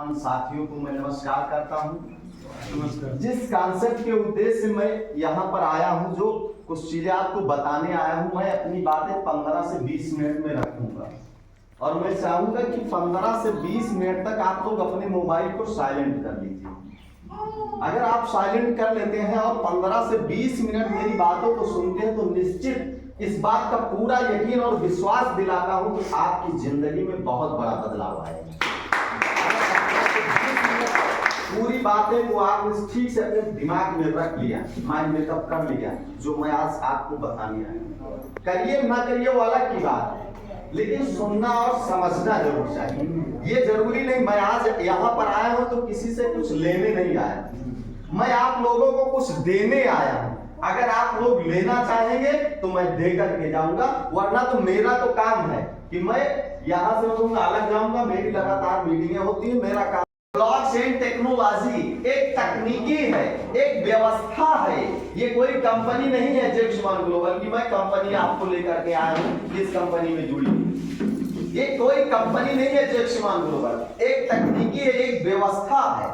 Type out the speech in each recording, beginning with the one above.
तमाम साथियों को मैं नमस्कार करता हूं। नमस्कार। जिस कॉन्सेप्ट के उद्देश्य से मैं यहाँ पर आया हूँ, जो कुछ चीजें आपको बताने आया हूँ, मैं अपनी बातें 15 से 20 मिनट में रखूंगा और मैं चाहूंगा कि 15 से 20 मिनट तक आप लोग अपने मोबाइल को साइलेंट कर लीजिए। अगर आप साइलेंट कर लेते हैं और 15 से 20 मिनट मेरी बातों को सुनते हैं तो निश्चित इस बात का पूरा यकीन और विश्वास दिलाता हूं कि आपकी जिंदगी में बहुत बड़ा बदलाव आएगा। पूरी बातें को आपने ठीक से अपने दिमाग में रख लिया, माइंड मेकअप कर लिया, जो मैं आज आपको बताने आया हूं। करिए ना करिए वो अलग की बात है, लेकिन सुनना और समझना जरूर चाहिए। ये जरूरी नहीं मैं आज यहाँ पर आया हूँ तो किसी से कुछ लेने नहीं आया, मैं आप लोगों को कुछ देने आया हूँ। अगर आप लोग लेना चाहेंगे तो मैं दे करके जाऊंगा, वरना तो मेरा तो काम है कि मैं यहाँ से अलग जाऊंगा। मेरी लगातार मीटिंगें होती है। मेरा काम ब्लॉकचेन टेक्नोलॉजी एक तकनीकी है, एक व्यवस्था है। ये कोई कंपनी नहीं है जेक्समान ग्लोबल की मैं कंपनी आपको लेकर के आया हूँ इस कंपनी में जुड़ी। ये कोई कंपनी नहीं है जेक्समान ग्लोबल, एक तकनीकी है, एक व्यवस्था है।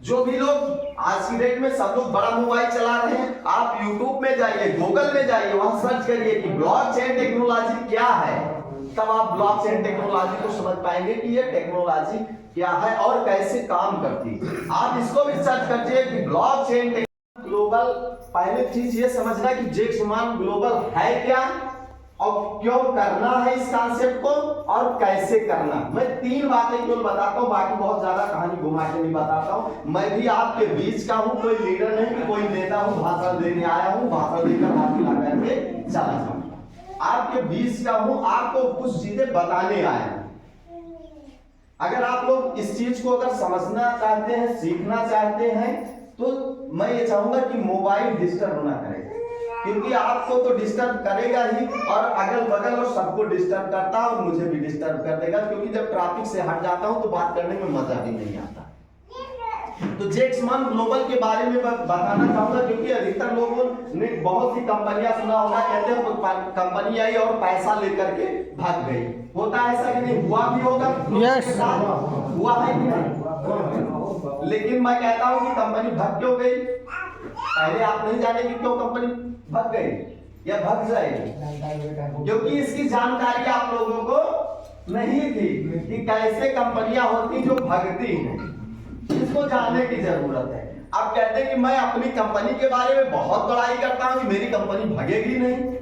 जो भी लोग आज की डेट में सब लोग बड़ा मोबाइल चला रहे हैं, आप YouTube में जाइए, गूगल में जाइए, वहां सर्च करिए कि ब्लॉकचेन टेक्नोलॉजी क्या है, तब आप ब्लॉकचेन टेक्नोलॉजी को समझ पाएंगे कि ये टेक्नोलॉजी क्या है और कैसे काम करती है। आप इसको भी सर्च करिए कि ब्लॉकचेन ग्लोबल। पहले चीज ये समझना कि जेक्समान ग्लोबल है क्या और क्यों करना है इस कॉन्सेप्ट को और कैसे करना। मैं 3 बातें केवल बताता हूँ, बाकी बहुत ज्यादा कहानी घुमा के नहीं बताता हूँ। मैं भी आपके बीच का हूँ, कोई लीडर नहीं कि कोई नेता हूँ, भाषण देने आया हूँ, भाषण देकर हाथ मिला करके चला जाऊँ। आपके बीच का हूँ, आपको कुछ चीजें बताने आया हूँ। अगर आप लोग इस चीज को अगर समझना चाहते हैं, सीखना चाहते हैं, तो मैं ये चाहूंगा कि मोबाइल डिस्टर्ब ना करें, क्योंकि आपको तो डिस्टर्ब करेगा ही और अगल बगल और सबको डिस्टर्ब करता है और मुझे भी डिस्टर्ब कर देगा, क्योंकि जब ट्रैफिक से हट जाता हूं तो बात करने में मजा भी नहीं आता। तो जेक्समान ग्लोबल के बारे में बताना चाहूंगा, क्योंकि अधिकतर लोगों ने बहुत सी कंपनियां सुना होगा, कहते हैं कंपनी आई और पैसा लेकर के भाग गई। होता है ऐसा कि नहीं? हुआ भी होगा। Yes. हुआ है कि नहीं? लेकिन मैं कहता हूं कि कंपनी भाग क्यों गई? पहले आप नहीं जाने कि क्यों कंपनी भाग गई या भाग जाएगी, क्योंकि इसकी जानकारी आप लोगों को नहीं थी कि कैसे कंपनियां होती जो भागती हैं। इसको जानने की जरूरत है। आप कहते हैं कि मैं अपनी कंपनी के बारे में बहुत बड़ाई करता हूं कि मेरी कंपनी भागेगी नहीं।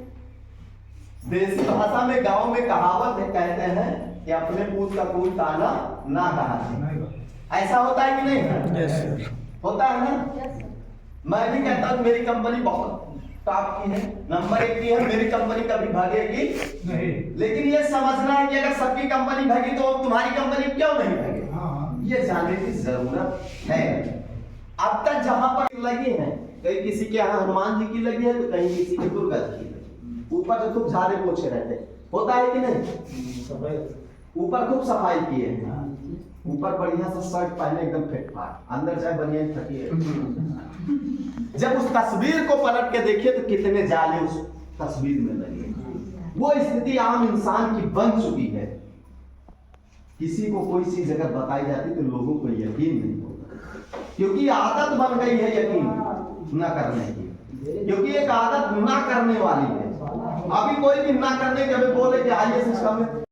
देसी भाषा में गांव में कहावत है, कहते हैं कि अपने पूत का कोई ताना ना कहा। ऐसा होता है कि नहीं? yes, होता है ना? मैं भी कहता हूं मेरी कंपनी बहुत टॉप की है, नंबर 1 की है, मेरी कंपनी कभी भागेगी नहीं। लेकिन ये समझना है कि अगर सबकी कंपनी भागी तो तुम्हारी कंपनी क्यों नहीं भागेगी, ये जानने की जरूरत है। अब तक जहां पर लगी है, कहीं किसी के यहाँ हनुमान जी की लगी है तो कहीं किसी की दुर्गा जी की लगी। ऊपर जो खूब झाड़े पोछे रहते, होता है कि नहीं? ऊपर खूब सफाई की है, ऊपर बढ़िया से शर्ट पहने एकदम फिट फाट, अंदर चाहे बनियान फटी है। जब उस तस्वीर को पलट के देखिए तो कितने जाले उस तस्वीर में लगे। वो स्थिति आम इंसान की बन चुकी है। किसी को कोई चीज अगर बताई जाती तो लोगों को यकीन नहीं होता, क्योंकि आदत बन गई है यकीन न करने की, क्योंकि एक आदत ना करने वाली है। अभी कोई भी ना करने के बोले कि आइए सिस्टम में